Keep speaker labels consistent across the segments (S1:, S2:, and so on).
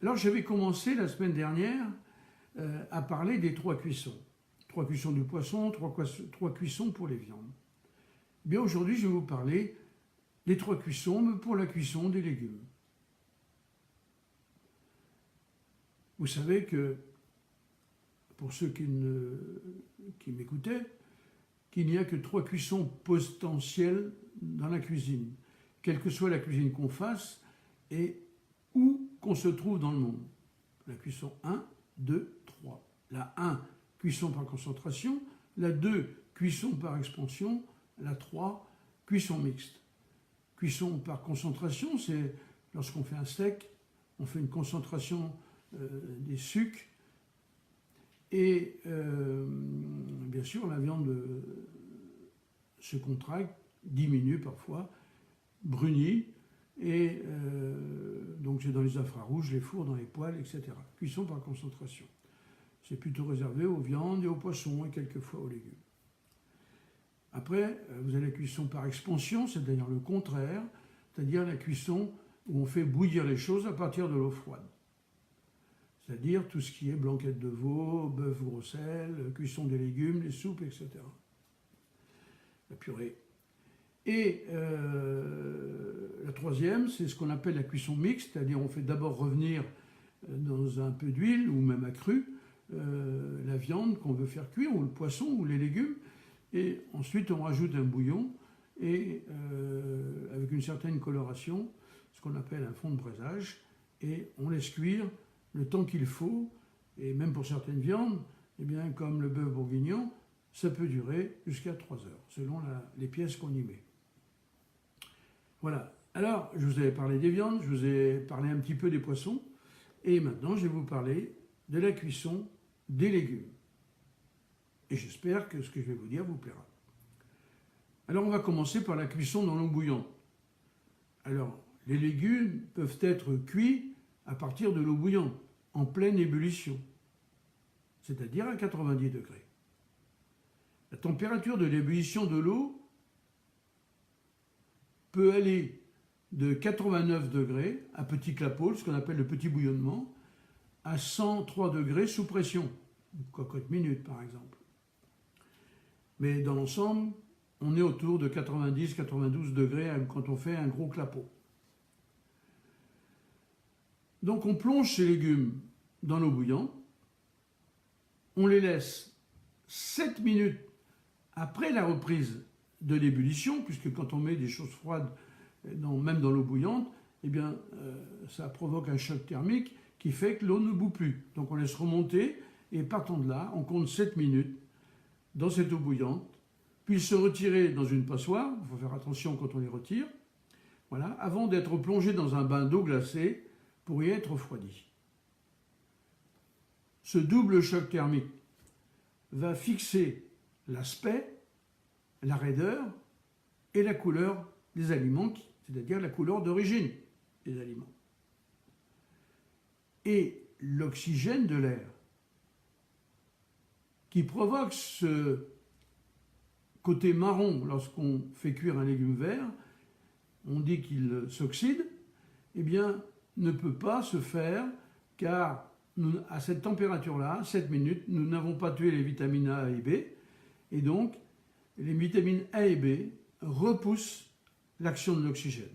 S1: Alors j'avais commencé la semaine dernière à parler des 3 cuissons. 3 cuissons du poisson, 3 cuissons pour les viandes. Bien aujourd'hui, je vais vous parler des 3 cuissons, mais pour la cuisson des légumes. Vous savez que, pour ceux qui m'écoutaient, qu'il n'y a que 3 cuissons potentielles dans la cuisine, quelle que soit la cuisine qu'on fasse et où qu'on se trouve dans le monde. La cuisson 1, 2, 3. La 1, cuisson par concentration. La 2, cuisson par expansion. La 3, cuisson mixte. Cuisson par concentration, c'est lorsqu'on fait un steak, on fait une concentration des sucres et bien sûr la viande se contracte, diminue parfois, brunit et donc c'est dans les infrarouges, les fours, dans les poêles, etc. Cuisson par concentration. C'est plutôt réservé aux viandes et aux poissons et quelquefois aux légumes. Après, vous avez la cuisson par expansion, c'est-à-dire le contraire, c'est-à-dire la cuisson où on fait bouillir les choses à partir de l'eau froide. C'est-à-dire tout ce qui est blanquette de veau, bœuf gros sel, cuisson des légumes, les soupes, etc. La purée. Et la troisième, c'est ce qu'on appelle la cuisson mixte, c'est-à-dire on fait d'abord revenir dans un peu d'huile ou même à cru la viande qu'on veut faire cuire, ou le poisson, ou les légumes, et ensuite on rajoute un bouillon, et avec une certaine coloration, ce qu'on appelle un fond de braisage, et on laisse cuire le temps qu'il faut, et même pour certaines viandes, eh bien, comme le bœuf bourguignon, ça peut durer jusqu'à 3 heures, selon les pièces qu'on y met. Voilà. Alors, je vous avais parlé des viandes, je vous ai parlé un petit peu des poissons, et maintenant, je vais vous parler de la cuisson des légumes. Et j'espère que ce que je vais vous dire vous plaira. Alors, on va commencer par la cuisson dans l'eau bouillante. Alors, les légumes peuvent être cuits à partir de l'eau bouillante, en pleine ébullition, c'est-à-dire à 90 degrés. La température de l'ébullition de l'eau peut aller de 89 degrés à petit clapot, ce qu'on appelle le petit bouillonnement, à 103 degrés sous pression, une cocotte minute par exemple. Mais dans l'ensemble, on est autour de 90-92 degrés quand on fait un gros clapot. Donc on plonge ces légumes dans l'eau bouillante, on les laisse 7 minutes après la reprise de l'ébullition, puisque quand on met des choses froides, même dans l'eau bouillante, eh bien, ça provoque un choc thermique qui fait que l'eau ne bout plus. Donc on laisse remonter, et partant de là, on compte 7 minutes dans cette eau bouillante, puis se retirer dans une passoire, il faut faire attention quand on les retire, voilà, avant d'être plongé dans un bain d'eau glacée pour y être refroidi. Ce double choc thermique va fixer l'aspect, la raideur et la couleur des aliments, c'est-à-dire la couleur d'origine des aliments. Et l'oxygène de l'air qui provoque ce côté marron lorsqu'on fait cuire un légume vert, on dit qu'il s'oxyde, eh bien, ne peut pas se faire car à cette température-là, 7 minutes, nous n'avons pas tué les vitamines A et B, et donc les vitamines A et B repoussent l'action de l'oxygène.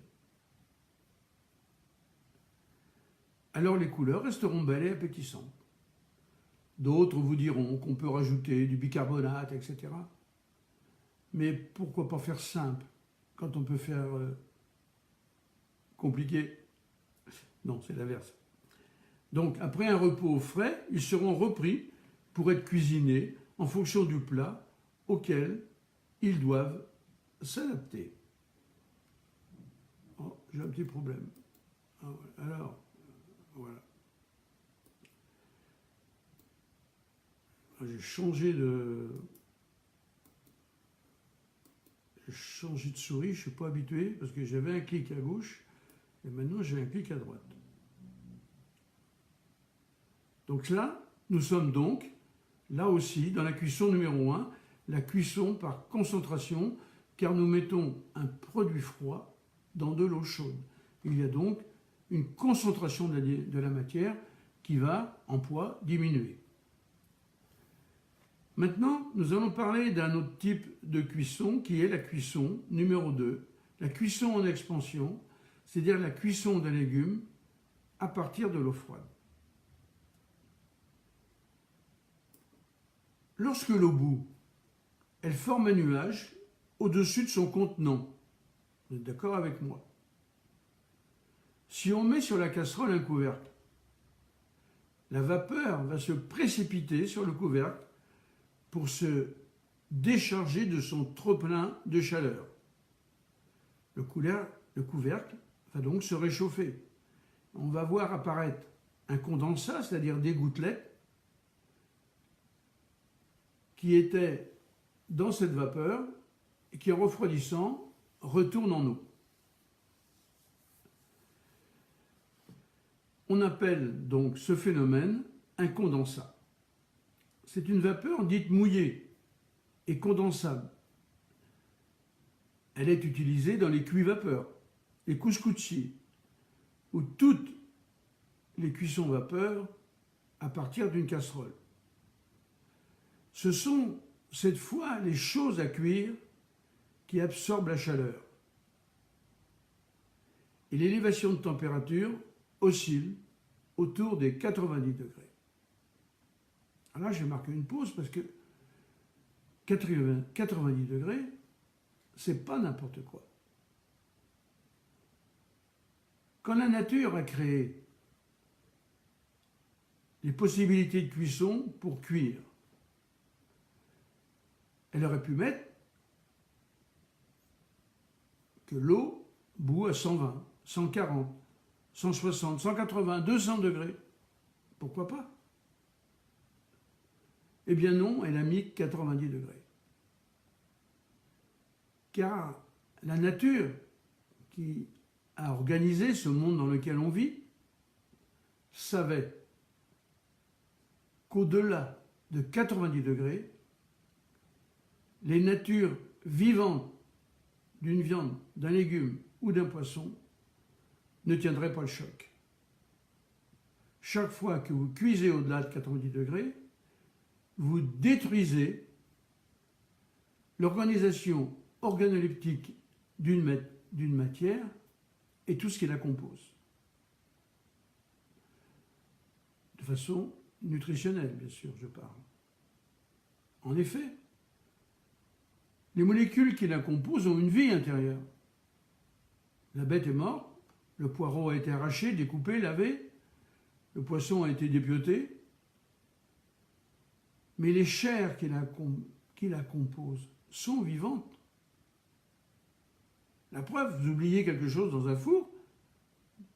S1: Alors les couleurs resteront belles et appétissantes. D'autres vous diront qu'on peut rajouter du bicarbonate, etc. Mais pourquoi pas faire simple quand on peut faire compliqué? Non, c'est l'inverse. Donc, après un repos au frais, ils seront repris pour être cuisinés en fonction du plat auquel ils doivent s'adapter. Oh, j'ai un petit problème. Alors, voilà. J'ai changé de souris, je ne suis pas habitué parce que j'avais un clic à gauche et maintenant j'ai un clic à droite. Donc là, nous sommes donc, là aussi, dans la cuisson numéro 1, la cuisson par concentration, car nous mettons un produit froid dans de l'eau chaude. Il y a donc une concentration de la matière qui va, en poids, diminuer. Maintenant, nous allons parler d'un autre type de cuisson qui est la cuisson numéro 2, la cuisson en expansion, c'est-à-dire la cuisson d'un légume à partir de l'eau froide. Lorsque l'eau bout, elle forme un nuage au-dessus de son contenant. Vous êtes d'accord avec moi? Si on met sur la casserole un couvercle, la vapeur va se précipiter sur le couvercle pour se décharger de son trop-plein de chaleur. Le couvercle va donc se réchauffer. On va voir apparaître un condensat, c'est-à-dire des gouttelettes, qui étaient dans cette vapeur et qui, en refroidissant, retournent en eau. On appelle donc ce phénomène un condensat. C'est une vapeur dite mouillée et condensable. Elle est utilisée dans les cuits-vapeurs, les couscoussiers, ou toutes les cuissons vapeur à partir d'une casserole. Ce sont cette fois les choses à cuire qui absorbent la chaleur. Et l'élévation de température oscille autour des 90 degrés. Alors là, j'ai marqué une pause parce que 90 degrés, c'est pas n'importe quoi. Quand la nature a créé les possibilités de cuisson pour cuire, elle aurait pu mettre que l'eau bout à 120, 140, 160, 180, 200 degrés. Pourquoi pas? Eh bien non, elle a mis 90 degrés. Car la nature qui a organisé ce monde dans lequel on vit savait qu'au-delà de 90 degrés, les natures vivantes d'une viande, d'un légume ou d'un poisson ne tiendraient pas le choc. Chaque fois que vous cuisez au-delà de 90 degrés, vous détruisez l'organisation organoleptique d'une matière et tout ce qui la compose. De façon nutritionnelle, bien sûr, je parle. En effet, les molécules qui la composent ont une vie intérieure. La bête est morte, le poireau a été arraché, découpé, lavé, le poisson a été dépioté, mais les chairs qui la composent sont vivantes. La preuve, vous oubliez quelque chose dans un four,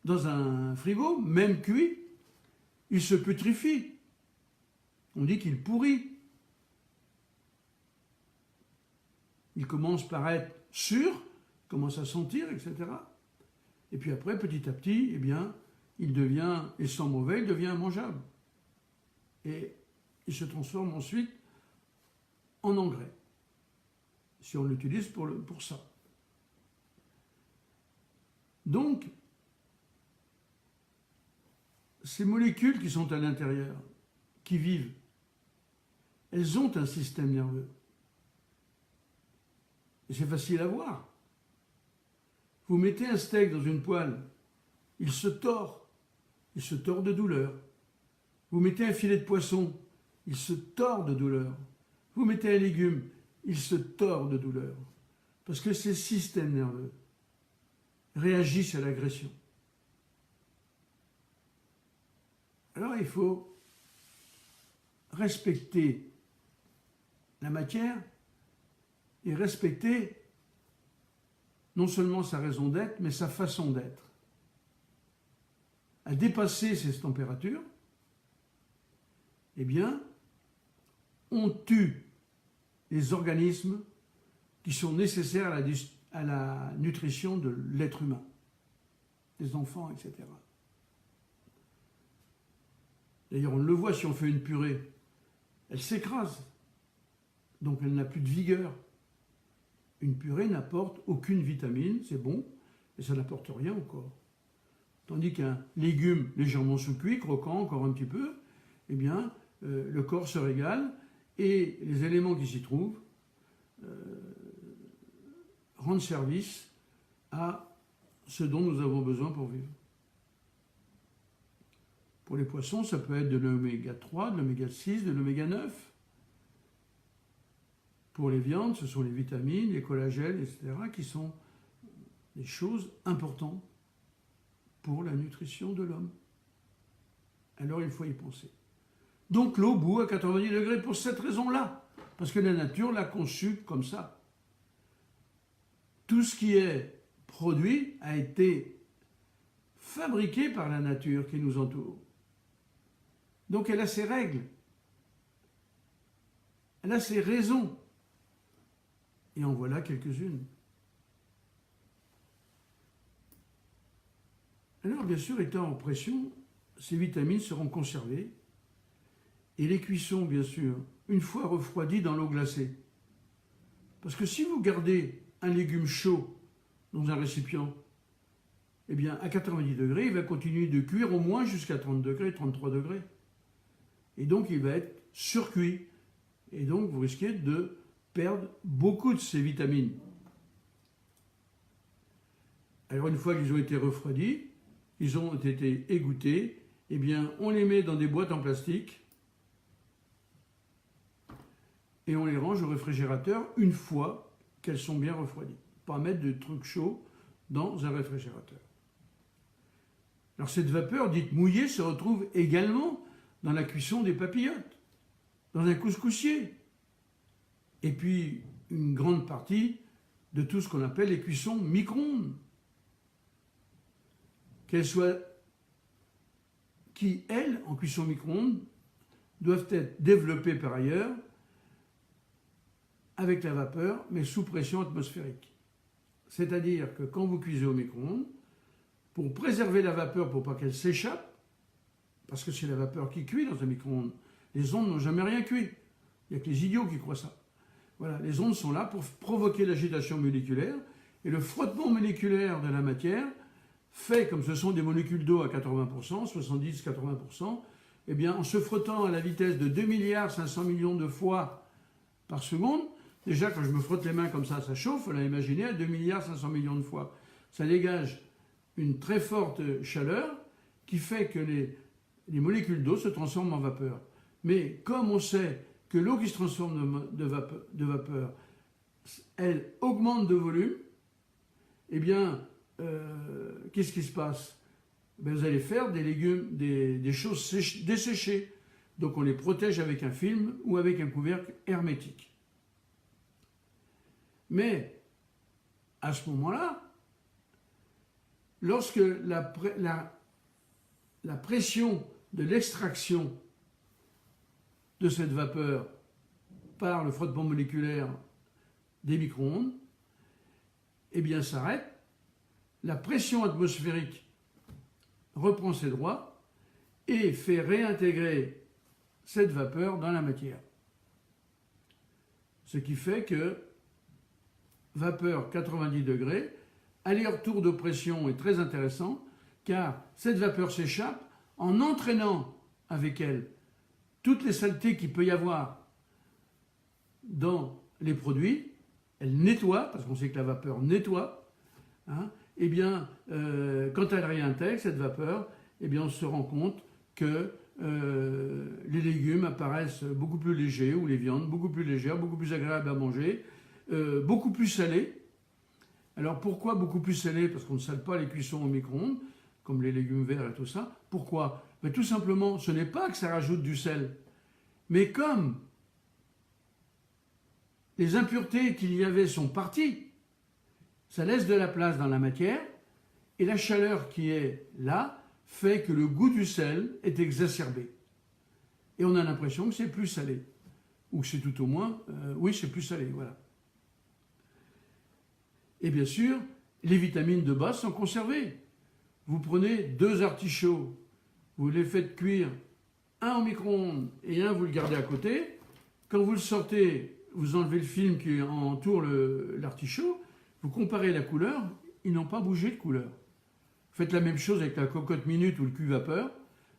S1: dans un frigo, même cuit, il se putrifie. On dit qu'il pourrit. Il commence par être sûr, commence à sentir, etc. Et puis après, petit à petit, eh bien, il devient, et sans mauvais, il devient mangeable. Et il se transforme ensuite en engrais, si on l'utilise pour ça. Donc, ces molécules qui sont à l'intérieur, qui vivent, elles ont un système nerveux. Et c'est facile à voir. Vous mettez un steak dans une poêle, il se tord de douleur. Vous mettez un filet de poisson, il se tord de douleur. Vous mettez un légume, il se tord de douleur. Parce que ces systèmes nerveux réagissent à l'agression. Alors il faut respecter la matière et respecter non seulement sa raison d'être, mais sa façon d'être. À dépasser ces températures, eh bien, on tue les organismes qui sont nécessaires à la nutrition de l'être humain, des enfants, etc. D'ailleurs, on le voit si on fait une purée, elle s'écrase, donc elle n'a plus de vigueur. Une purée n'apporte aucune vitamine, c'est bon, mais ça n'apporte rien au corps. Tandis qu'un légume légèrement sous-cuit, croquant encore un petit peu, eh bien, le corps se régale et les éléments qui s'y trouvent rendent service à ce dont nous avons besoin pour vivre. Pour les poissons, ça peut être de l'oméga 3, de l'oméga 6, de l'oméga 9. Pour les viandes, ce sont les vitamines, les collagènes, etc., qui sont des choses importantes pour la nutrition de l'homme. Alors il faut y penser. Donc l'eau bout à 90 degrés pour cette raison-là, parce que la nature l'a conçue comme ça. Tout ce qui est produit a été fabriqué par la nature qui nous entoure. Donc elle a ses règles, elle a ses raisons. Et en voilà quelques-unes. Alors bien sûr, étant en pression, ces vitamines seront conservées et les cuissons, bien sûr, une fois refroidies dans l'eau glacée. Parce que si vous gardez un légume chaud dans un récipient, eh bien à 90 degrés, il va continuer de cuire au moins jusqu'à 30 degrés, 33 degrés. Et donc il va être surcuit. Et donc vous risquez de perdre beaucoup de ces vitamines. Alors une fois qu'ils ont été refroidis, ils ont été égouttés, eh bien on les met dans des boîtes en plastique et on les range au réfrigérateur une fois qu'elles sont bien refroidies. Pas mettre de trucs chauds dans un réfrigérateur. Alors cette vapeur dite mouillée se retrouve également dans la cuisson des papillotes, dans un couscoussier, et puis une grande partie de tout ce qu'on appelle les cuissons micro-ondes. Qu'elles soient, qui, elles, en cuisson micro-ondes, doivent être développées par ailleurs avec la vapeur, mais sous pression atmosphérique. C'est-à-dire que quand vous cuisez au micro-ondes, pour préserver la vapeur pour pas qu'elle s'échappe, parce que c'est la vapeur qui cuit dans un micro-ondes, les ondes n'ont jamais rien cuit. Il n'y a que les idiots qui croient ça. Voilà, les ondes sont là pour provoquer l'agitation moléculaire, et le frottement moléculaire de la matière fait, comme ce sont des molécules d'eau à 80%, 70-80%, eh bien, en se frottant à la vitesse de 2,5 milliards de fois par seconde, déjà quand je me frotte les mains comme ça chauffe, on a imaginé à 2,5 milliards de fois. Ça dégage une très forte chaleur qui fait que les molécules d'eau se transforment en vapeur. Mais comme on sait que l'eau qui se transforme de vapeur, elle augmente de volume, eh bien, qu'est-ce qui se passe? Ben, vous allez faire des légumes, des choses desséchées. Donc on les protège avec un film ou avec un couvercle hermétique. Mais à ce moment-là, lorsque la pression de l'extraction de cette vapeur par le frottement moléculaire des micro-ondes, eh bien s'arrête, la pression atmosphérique reprend ses droits et fait réintégrer cette vapeur dans la matière. Ce qui fait que vapeur 90 degrés, aller-retour de pression est très intéressant car cette vapeur s'échappe en entraînant avec elle toutes les saletés qu'il peut y avoir dans les produits. Elle nettoie, parce qu'on sait que la vapeur nettoie, hein, eh bien, quand elle réintègre cette vapeur, eh bien, on se rend compte que les légumes apparaissent beaucoup plus légers, ou les viandes beaucoup plus légères, beaucoup plus agréables à manger, beaucoup plus salées. Alors pourquoi beaucoup plus salées? Parce qu'on ne sale pas les cuissons au micro-ondes, comme les légumes verts et tout ça. Pourquoi? Ben, tout simplement, ce n'est pas que ça rajoute du sel, mais comme les impuretés qu'il y avait sont parties, ça laisse de la place dans la matière, et la chaleur qui est là fait que le goût du sel est exacerbé. Et on a l'impression que c'est plus salé. Ou que c'est tout au moins, oui, c'est plus salé, voilà. Et bien sûr, les vitamines de base sont conservées. Vous prenez 2 artichauts, vous les faites cuire, un au micro-ondes et un vous le gardez à côté. Quand vous le sortez, vous enlevez le film qui entoure l'artichaut, vous comparez la couleur, ils n'ont pas bougé de couleur. Faites la même chose avec la cocotte minute ou le cul vapeur,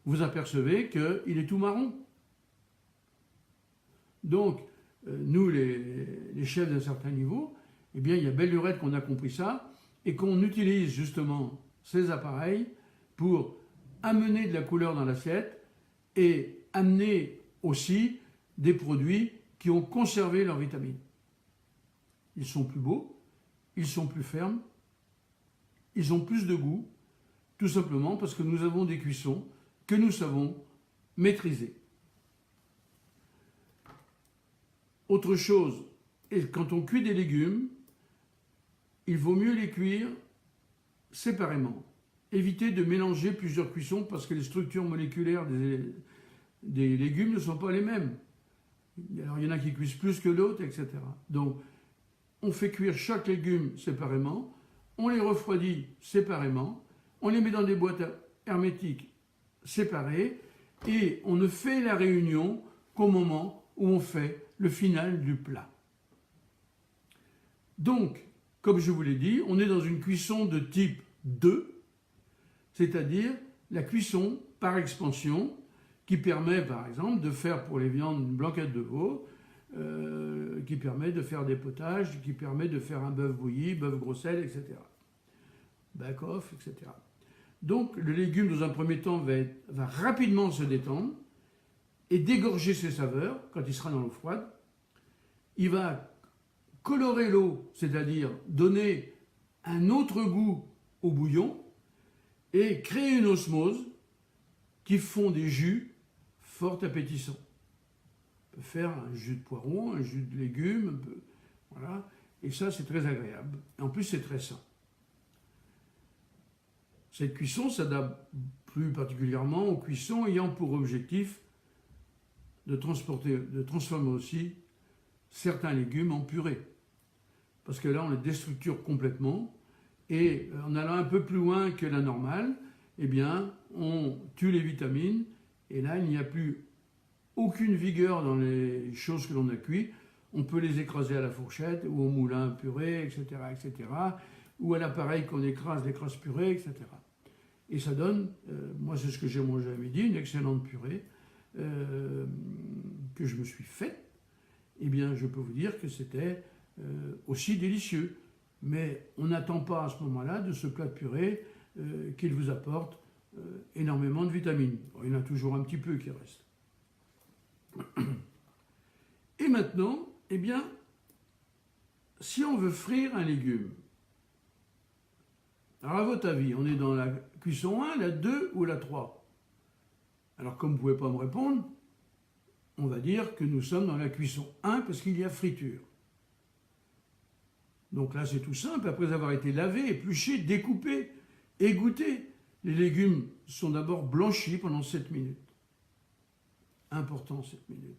S1: vous apercevez qu'il est tout marron. Donc, nous, les chefs d'un certain niveau, eh bien, il y a belle lurette qu'on a compris ça et qu'on utilise justement ces appareils pour amener de la couleur dans l'assiette et amener aussi des produits qui ont conservé leurs vitamines. Ils sont plus beaux, ils sont plus fermes, ils ont plus de goût, tout simplement parce que nous avons des cuissons que nous savons maîtriser. Autre chose, et quand on cuit des légumes, il vaut mieux les cuire séparément. Évitez de mélanger plusieurs cuissons parce que les structures moléculaires des légumes ne sont pas les mêmes. Alors, il y en a qui cuisent plus que d'autres, etc. Donc, on fait cuire chaque légume séparément, on les refroidit séparément, on les met dans des boîtes hermétiques séparées et on ne fait la réunion qu'au moment où on fait le final du plat. Donc, comme je vous l'ai dit, on est dans une cuisson de type 2, c'est-à-dire la cuisson par expansion qui permet par exemple de faire pour les viandes une blanquette de veau, qui permet de faire des potages, qui permet de faire un bœuf bouilli, bœuf gros sel, etc. Back-off, etc. Donc le légume dans un premier temps va rapidement se détendre et dégorger ses saveurs quand il sera dans l'eau froide. Il va colorer l'eau, c'est-à-dire donner un autre goût au bouillon et créer une osmose qui font des jus fort appétissants. On peut faire un jus de poireau, un jus de légumes, voilà, et ça c'est très agréable. Et en plus c'est très sain. Cette cuisson s'adapte plus particulièrement aux cuissons ayant pour objectif de transformer aussi certains légumes en purée. Parce que là, on les déstructure complètement et en allant un peu plus loin que la normale, eh bien, on tue les vitamines et là, il n'y a plus aucune vigueur dans les choses que l'on a cuites. On peut les écraser à la fourchette ou au moulin purée, etc., etc., ou à l'appareil qu'on écrase, l'écrase purée, etc. Et ça donne, moi c'est ce que j'ai mangé à midi, une excellente purée que je me suis faite. Eh bien, je peux vous dire que c'était aussi délicieux. Mais on n'attend pas à ce moment-là de ce plat de purée qu'il vous apporte énormément de vitamines. Bon, il y en a toujours un petit peu qui reste. Et maintenant, eh bien, si on veut frire un légume, alors à votre avis, on est dans la cuisson 1, la 2 ou la 3? Alors comme vous ne pouvez pas me répondre, on va dire que nous sommes dans la cuisson 1 parce qu'il y a friture. Donc là c'est tout simple, après avoir été lavé, épluché, découpé, égoutté, les légumes sont d'abord blanchis pendant 7 minutes. Important 7 minutes.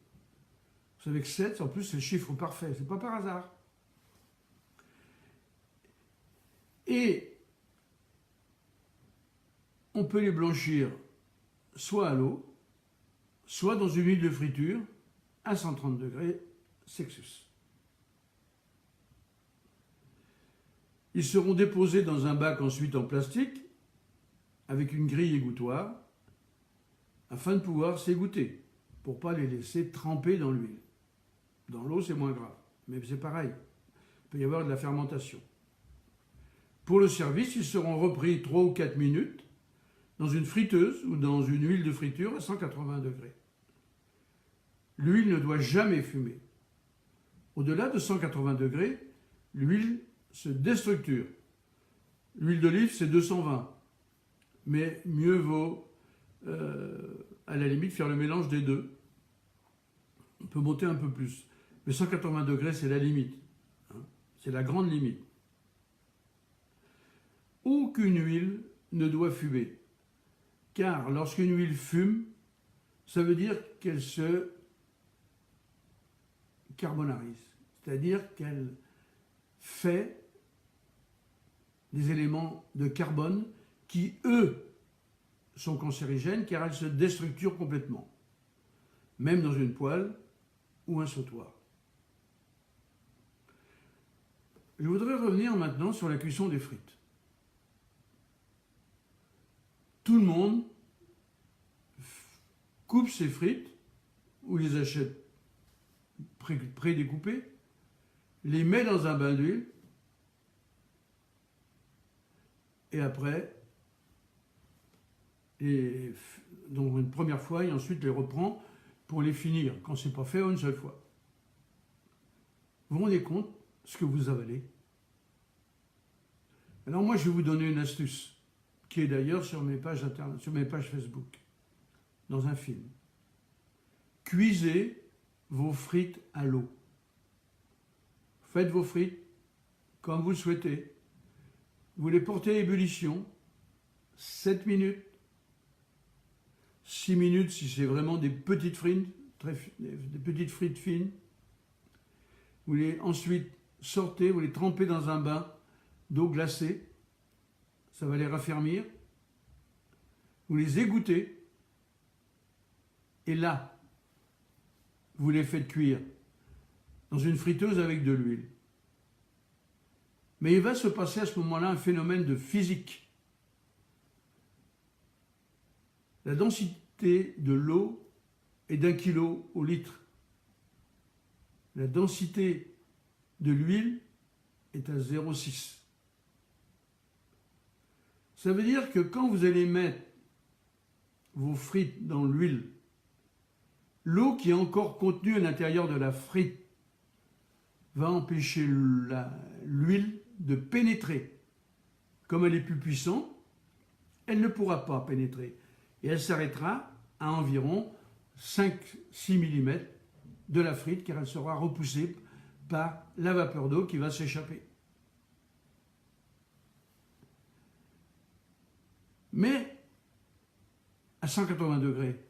S1: Vous savez que 7, en plus c'est le chiffre parfait, c'est pas par hasard. Et on peut les blanchir soit à l'eau, soit dans une huile de friture à 130 degrés Celsius. Ils seront déposés dans un bac ensuite en plastique avec une grille égouttoir afin de pouvoir s'égoutter pour ne pas les laisser tremper dans l'huile. Dans l'eau, c'est moins grave, mais c'est pareil. Il peut y avoir de la fermentation. Pour le service, ils seront repris 3 ou 4 minutes dans une friteuse ou dans une huile de friture à 180 degrés. L'huile ne doit jamais fumer. Au-delà de 180 degrés, l'huile se déstructure. L'huile d'olive, c'est 220. Mais mieux vaut, à la limite, faire le mélange des deux. On peut monter un peu plus. Mais 180 degrés, c'est la limite. C'est la grande limite. Aucune huile ne doit fumer. Car lorsqu'une huile fume, ça veut dire qu'elle se carbonarise. C'est-à-dire qu'elle fait des éléments de carbone qui, eux, sont cancérigènes car elles se déstructurent complètement. Même dans une poêle ou un sautoir. Je voudrais revenir maintenant sur la cuisson des frites. tout le monde coupe ses frites ou les achète prédécoupées, les met dans un bain d'huile et après, donc une première fois et ensuite les reprend pour les finir quand c'est pas fait une seule fois. Vous vous rendez compte ce que vous avalez? Alors moi, je vais vous donner une astuce qui est d'ailleurs sur mes pages internet, sur mes pages Facebook, dans un film. Cuisez vos frites à l'eau. Faites vos frites comme vous le souhaitez. Vous les portez à ébullition, 7 minutes, 6 minutes si c'est vraiment des petites frites, des petites frites fines. Vous les ensuite sortez, vous les trempez dans un bain d'eau glacée, ça va les raffermir. Vous les égouttez et là, vous les faites cuire dans une friteuse avec de l'huile. Mais il va se passer à ce moment-là un phénomène de physique. La densité de l'eau est d'1 kilo au litre. La densité de l'huile est à 0,6. Ça veut dire que quand vous allez mettre vos frites dans l'huile, l'eau qui est encore contenue à l'intérieur de la frite va empêcher l'huile de pénétrer. Comme elle est plus puissante, elle ne pourra pas pénétrer. Et elle s'arrêtera à environ 5-6 mm de la frite car elle sera repoussée par la vapeur d'eau qui va s'échapper. Mais à 180 degrés,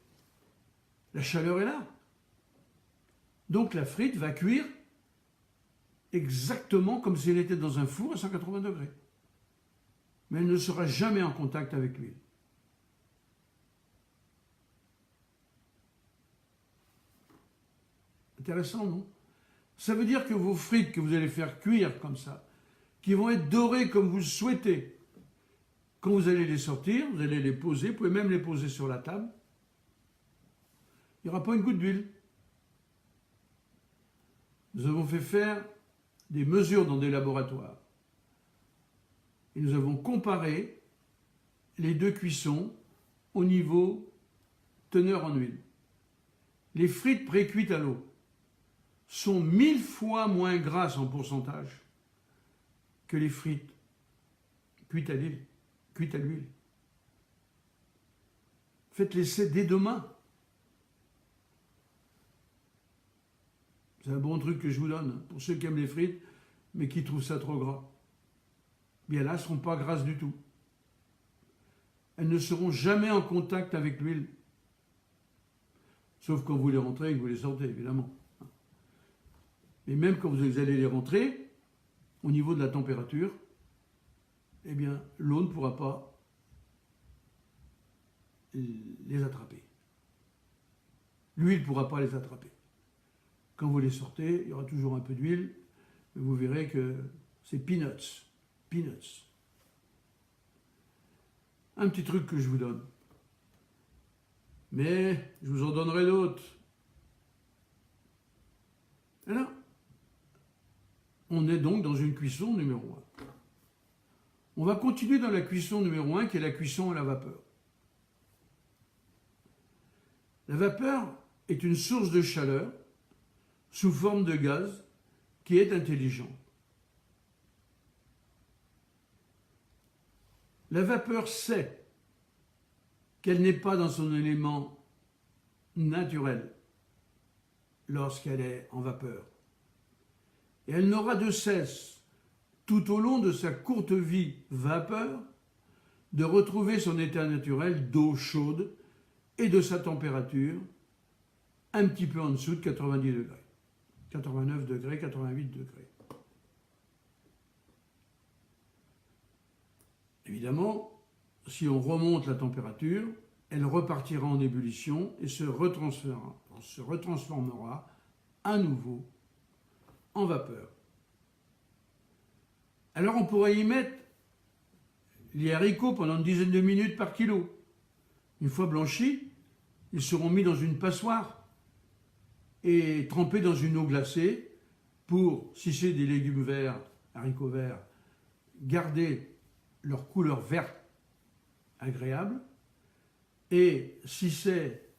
S1: la chaleur est là. Donc la frite va cuire exactement comme si elle était dans un four à 180 degrés. Mais elle ne sera jamais en contact avec l'huile. Intéressant, non? Ça veut dire que vos frites que vous allez faire cuire comme ça, qui vont être dorées comme vous le souhaitez, quand vous allez les sortir, vous allez les poser, vous pouvez même les poser sur la table, il n'y aura pas une goutte d'huile. Nous avons fait faire des mesures dans des laboratoires et nous avons comparé les deux cuissons au niveau teneur en huile. Les frites pré-cuites à l'eau sont 1000 fois moins grasses en pourcentage que les frites cuites à l'huile. Faites l'essai dès demain. C'est un bon truc que je vous donne pour ceux qui aiment les frites mais qui trouvent ça trop gras. Bien là, elles ne seront pas grasses du tout. Elles ne seront jamais en contact avec l'huile. Sauf quand vous les rentrez et que vous les sortez, évidemment. Et même quand vous allez les rentrer, au niveau de la température, eh bien, l'eau ne pourra pas les attraper. L'huile ne pourra pas les attraper. Quand vous les sortez, il y aura toujours un peu d'huile, mais vous verrez que c'est peanuts. Peanuts. Un petit truc que je vous donne. Mais je vous en donnerai d'autres. Alors, on est donc dans une cuisson numéro 1. On va continuer dans la cuisson numéro 1, qui est la cuisson à la vapeur. La vapeur est une source de chaleur sous forme de gaz qui est intelligente. La vapeur sait qu'elle n'est pas dans son élément naturel lorsqu'elle est en vapeur. Et elle n'aura de cesse, tout au long de sa courte vie vapeur, de retrouver son état naturel d'eau chaude et de sa température un petit peu en dessous de 90 degrés. 89 degrés, 88 degrés. Évidemment, si on remonte la température, elle repartira en ébullition et se retransformera à nouveau en vapeur. Alors on pourrait y mettre les haricots pendant une dizaine de minutes par kilo. Une fois blanchis, ils seront mis dans une passoire et trempés dans une eau glacée pour, si c'est des légumes verts, haricots verts, garder leur couleur verte agréable. Et si c'est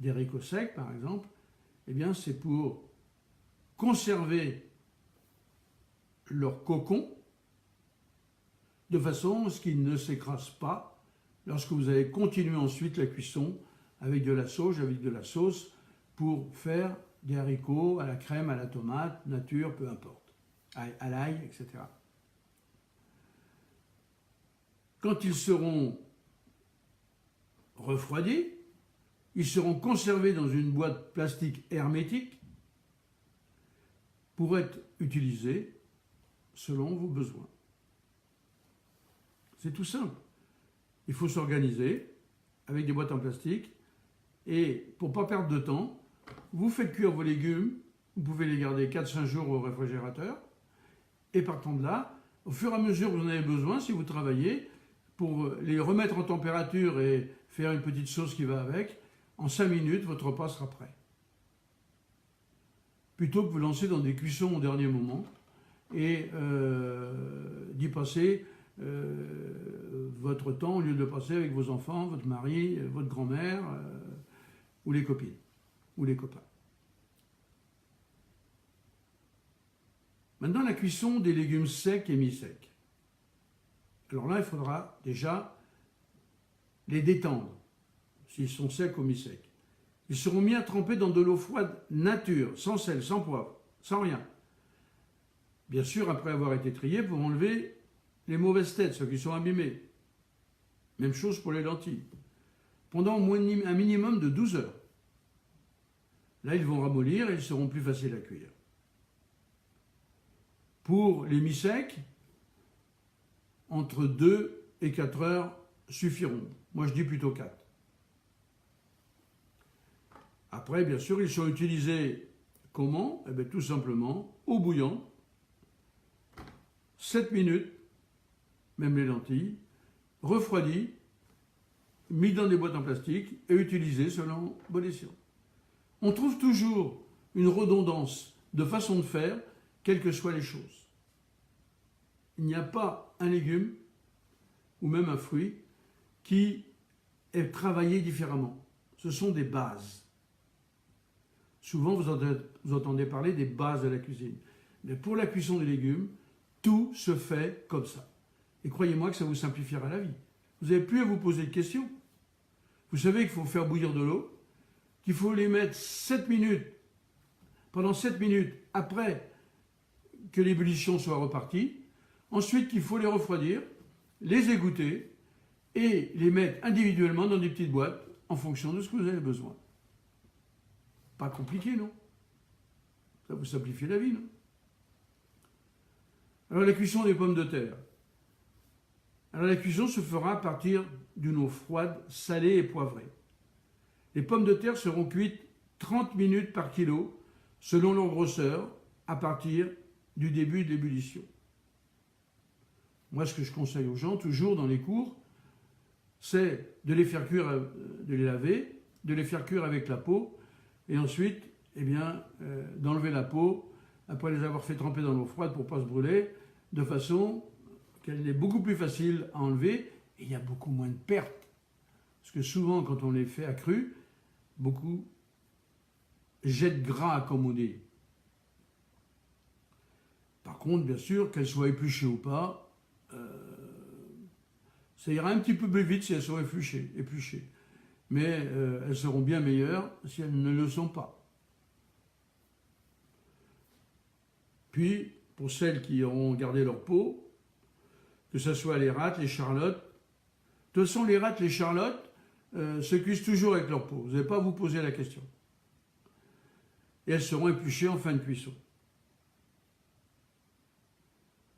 S1: des haricots secs, par exemple, eh bien c'est pour conserver leur cocon de façon à ce qu'ils ne s'écrasent pas lorsque vous allez continuer ensuite la cuisson avec de la sauce pour faire des haricots à la crème, à la tomate, nature, peu importe, à l'ail, etc. Quand ils seront refroidis, ils seront conservés dans une boîte plastique hermétique pour être utilisés selon vos besoins. C'est tout simple. Il faut s'organiser avec des boîtes en plastique et pour ne pas perdre de temps, vous faites cuire vos légumes, vous pouvez les garder 4-5 jours au réfrigérateur et partant de là, au fur et à mesure que vous en avez besoin, si vous travaillez, pour les remettre en température et faire une petite sauce qui va avec, en 5 minutes, votre repas sera prêt. Plutôt que vous lancer dans des cuissons au dernier moment et d'y passer votre temps au lieu de le passer avec vos enfants, votre mari, votre grand-mère ou les copines ou les copains. Maintenant, la cuisson des légumes secs et mi-secs. Alors là, il faudra déjà les détendre, s'ils sont secs ou mi-secs. Ils seront mis à tremper dans de l'eau froide nature, sans sel, sans poivre, sans rien. Bien sûr, après avoir été triés, pour enlever les mauvaises têtes, ceux qui sont abîmés. Même chose pour les lentilles. Pendant au moins un minimum de 12 heures. Là, ils vont ramollir et ils seront plus faciles à cuire. Pour les mi-secs, entre 2 et 4 heures suffiront. Moi, je dis plutôt 4. Après, bien sûr, ils sont utilisés comment? Eh bien, tout simplement, eau bouillante, 7 minutes, même les lentilles, refroidis, mis dans des boîtes en plastique et utilisés selon bon escient. On trouve toujours une redondance de façon de faire, quelles que soient les choses. Il n'y a pas un légume ou même un fruit qui est travaillé différemment. Ce sont des bases. Souvent, vous entendez parler des bases de la cuisine. Mais pour la cuisson des légumes, tout se fait comme ça. Et croyez-moi que ça vous simplifiera la vie. Vous n'avez plus à vous poser de questions. Vous savez qu'il faut faire bouillir de l'eau, qu'il faut les mettre 7 minutes, pendant 7 minutes après que l'ébullition soit repartie. Ensuite, qu'il faut les refroidir, les égoutter et les mettre individuellement dans des petites boîtes en fonction de ce que vous avez besoin. Pas compliqué, non? Ça vous simplifie la vie, non? Alors, la cuisson des pommes de terre. Alors, la cuisson se fera à partir d'une eau froide, salée et poivrée. Les pommes de terre seront cuites 30 minutes par kilo, selon leur grosseur, à partir du début de l'ébullition. Moi, ce que je conseille aux gens, toujours dans les cours, c'est de les faire cuire, de les laver, de les faire cuire avec la peau, et ensuite, eh bien, d'enlever la peau, après les avoir fait tremper dans l'eau froide pour ne pas se brûler, de façon qu'elle est beaucoup plus facile à enlever, et il y a beaucoup moins de pertes. Parce que souvent, quand on les fait à cru, beaucoup jettent gras, comme on dit. Par contre, bien sûr, qu'elles soient épluchées ou pas, ça ira un petit peu plus vite si elles sont épluchées. Mais elles seront bien meilleures si elles ne le sont pas. Puis, pour celles qui auront gardé leur peau, que ce soit les rates, les charlottes, de toute façon, les rates, les charlottes se cuisent toujours avec leur peau. Vous n'avez pas à vous poser la question. Et elles seront épluchées en fin de cuisson.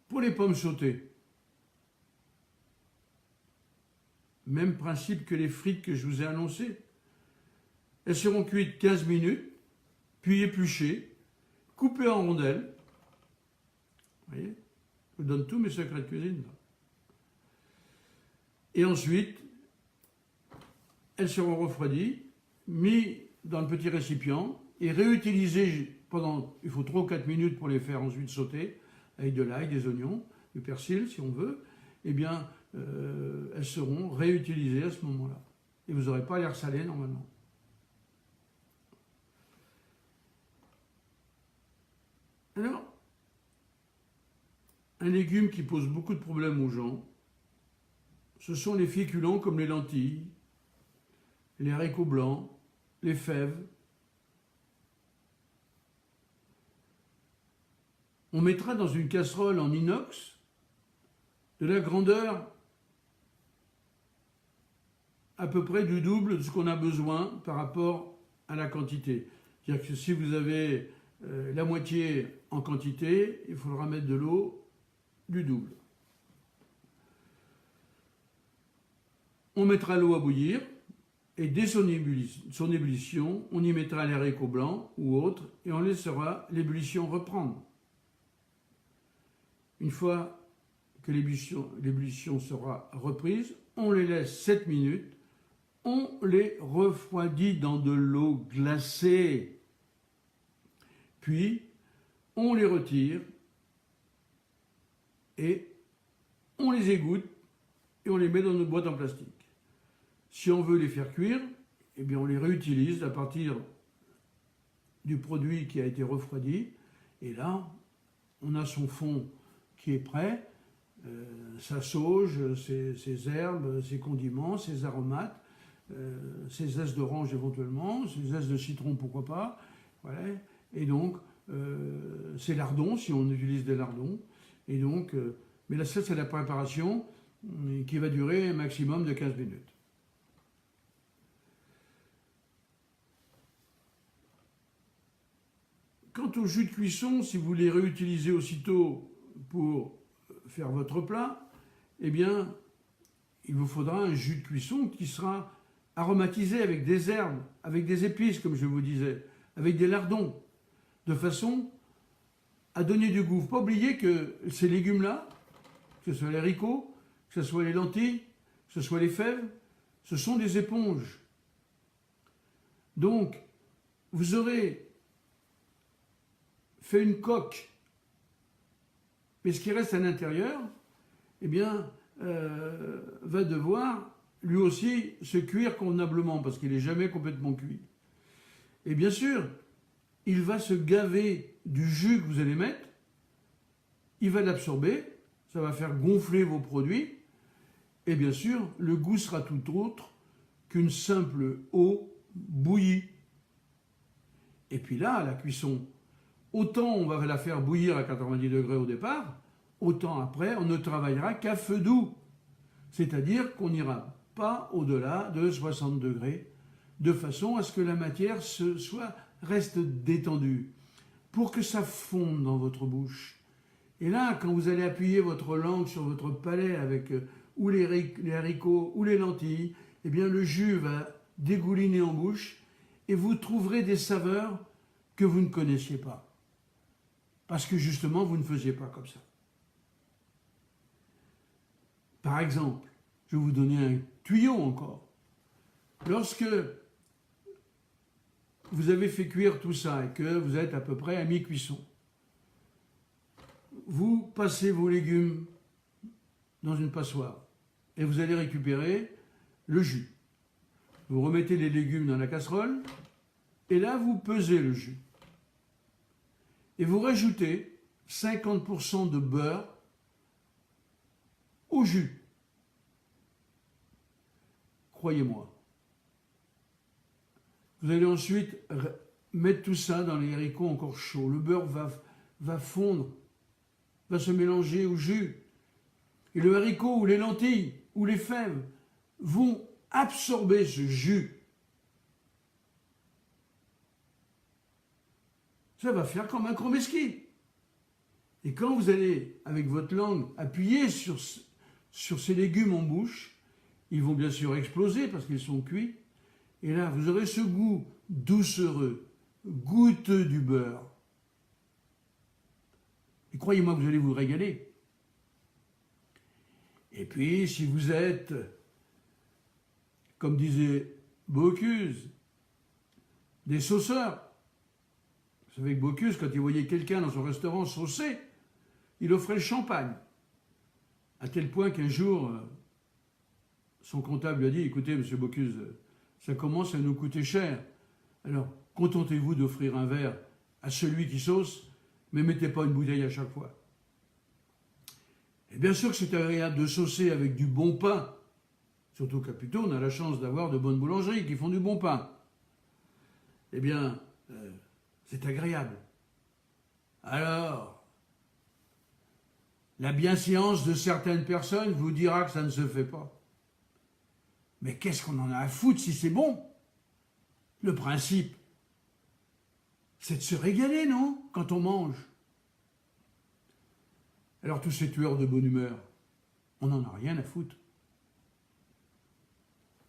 S1: Pour les pommes sautées, même principe que les frites que je vous ai annoncées. Elles seront cuites 15 minutes, puis épluchées, coupées en rondelles. Vous voyez, je vous donne tous mes secrets de cuisine. Et ensuite, elles seront refroidies, mises dans le petit récipient et réutilisées pendant, il faut 3 ou 4 minutes pour les faire ensuite sauter, avec de l'ail, des oignons, du persil si on veut, eh bien, elles seront réutilisées à ce moment-là. Et vous n'aurez pas l'air salé normalement. Alors, un légume qui pose beaucoup de problèmes aux gens, ce sont les féculents comme les lentilles, les haricots blancs, les fèves. On mettra dans une casserole en inox de la grandeur à peu près du double de ce qu'on a besoin par rapport à la quantité. C'est-à-dire que si vous avez la moitié en quantité, il faudra mettre de l'eau du double. On mettra l'eau à bouillir et dès son ébullition, on y mettra les haricots blancs ou autres et on laissera l'ébullition reprendre. Une fois que l'ébullition sera reprise, on les laisse 7 minutes, on les refroidit dans de l'eau glacée. Puis, on les retire et on les égoutte et on les met dans une boîte en plastique. Si on veut les faire cuire, eh bien on les réutilise à partir du produit qui a été refroidi. Et là, on a son fond qui est prêt, sa sauge, ses herbes, ses condiments, ses aromates, ses zestes d'orange éventuellement, ses zestes de citron pourquoi pas. Voilà. Et donc, c'est lardons, si on utilise des lardons. Et donc, mais là, ça, c'est la préparation qui va durer un maximum de 15 minutes. Quant au jus de cuisson, si vous les réutilisez aussitôt pour faire votre plat, eh bien, il vous faudra un jus de cuisson qui sera aromatisé avec des herbes, avec des épices, comme je vous disais, avec des lardons, de façon à donner du goût. Il ne faut pas oublier que ces légumes-là, que ce soit les haricots, que ce soit les lentilles, que ce soit les fèves, ce sont des éponges. Donc, vous aurez fait une coque, mais ce qui reste à l'intérieur, eh bien, va devoir lui aussi se cuire convenablement, parce qu'il n'est jamais complètement cuit. Et bien sûr, il va se gaver du jus que vous allez mettre, il va l'absorber, ça va faire gonfler vos produits, et bien sûr, le goût sera tout autre qu'une simple eau bouillie. Et puis là, la cuisson, autant on va la faire bouillir à 90 degrés au départ, autant après, on ne travaillera qu'à feu doux. C'est-à-dire qu'on n'ira pas au-delà de 60 degrés, de façon à ce que la matière reste détendue, pour que ça fonde dans votre bouche. Et là, quand vous allez appuyer votre langue sur votre palais avec ou les haricots ou les lentilles, eh bien le jus va dégouliner en bouche et vous trouverez des saveurs que vous ne connaissiez pas. Parce que justement, vous ne faisiez pas comme ça. Par exemple, je vais vous donner un tuyau encore. Lorsque vous avez fait cuire tout ça et que vous êtes à peu près à mi-cuisson, vous passez vos légumes dans une passoire et vous allez récupérer le jus. Vous remettez les légumes dans la casserole et là, vous pesez le jus. Et vous rajoutez 50% de beurre au jus. Croyez-moi. Vous allez ensuite mettre tout ça dans les haricots encore chauds. Le beurre va fondre, va se mélanger au jus. Et le haricot ou les lentilles ou les fèves vont absorber ce jus. Ça va faire comme un chromeski. Et quand vous allez, avec votre langue, appuyer sur ces légumes en bouche, ils vont bien sûr exploser parce qu'ils sont cuits. Et là, vous aurez ce goût doucereux, goûteux du beurre. Et croyez-moi que vous allez vous régaler. Et puis, si vous êtes, comme disait Bocuse, des sauceurs. Vous savez que Bocuse, quand il voyait quelqu'un dans son restaurant saucé, il offrait le champagne. À tel point qu'un jour, son comptable lui a dit, écoutez, monsieur Bocuse, ça commence à nous coûter cher. Alors, contentez-vous d'offrir un verre à celui qui sauce, mais mettez pas une bouteille à chaque fois. Et bien sûr que c'est agréable de saucer avec du bon pain. Surtout qu'à Puteaux, on a la chance d'avoir de bonnes boulangeries qui font du bon pain. Eh bien, c'est agréable. Alors, la bienséance de certaines personnes vous dira que ça ne se fait pas. Mais qu'est-ce qu'on en a à foutre si c'est bon? Le principe, c'est de se régaler, non? Quand on mange. Alors tous ces tueurs de bonne humeur, on n'en a rien à foutre.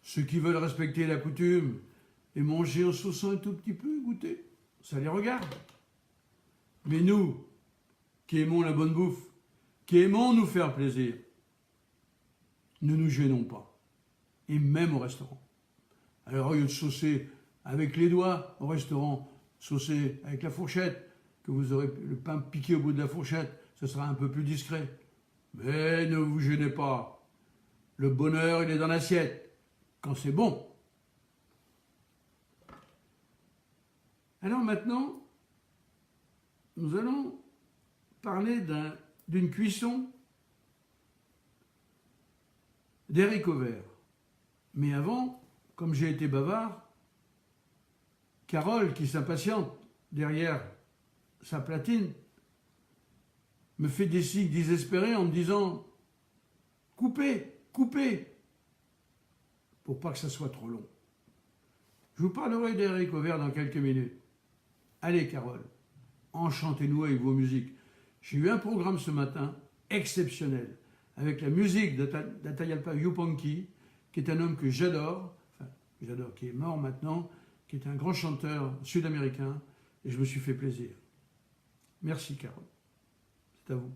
S1: Ceux qui veulent respecter la coutume et manger en sauçant un tout petit peu, goûter, ça les regarde. Mais nous, qui aimons la bonne bouffe, qui aimons nous faire plaisir, ne nous gênons pas. Et même au restaurant. Alors au lieu de saucer avec les doigts au restaurant, saucer avec la fourchette, que vous aurez le pain piqué au bout de la fourchette, ce sera un peu plus discret. Mais ne vous gênez pas. Le bonheur, il est dans l'assiette, quand c'est bon. Alors maintenant, nous allons parler d'une cuisson d'haricots verts. Mais avant, comme j'ai été bavard, Carole, qui s'impatiente derrière sa platine, me fait des signes désespérés en me disant « Coupez, coupez !» pour pas que ça soit trop long. Je vous parlerai des haricots verts dans quelques minutes. Allez, Carole, enchantez-nous avec vos musiques. J'ai eu un programme ce matin exceptionnel, avec la musique d'Atahualpa Yupanqui, qui est un homme que j'adore, qui est mort maintenant, qui est un grand chanteur sud-américain, et je me suis fait plaisir. Merci, Carole. C'est à vous.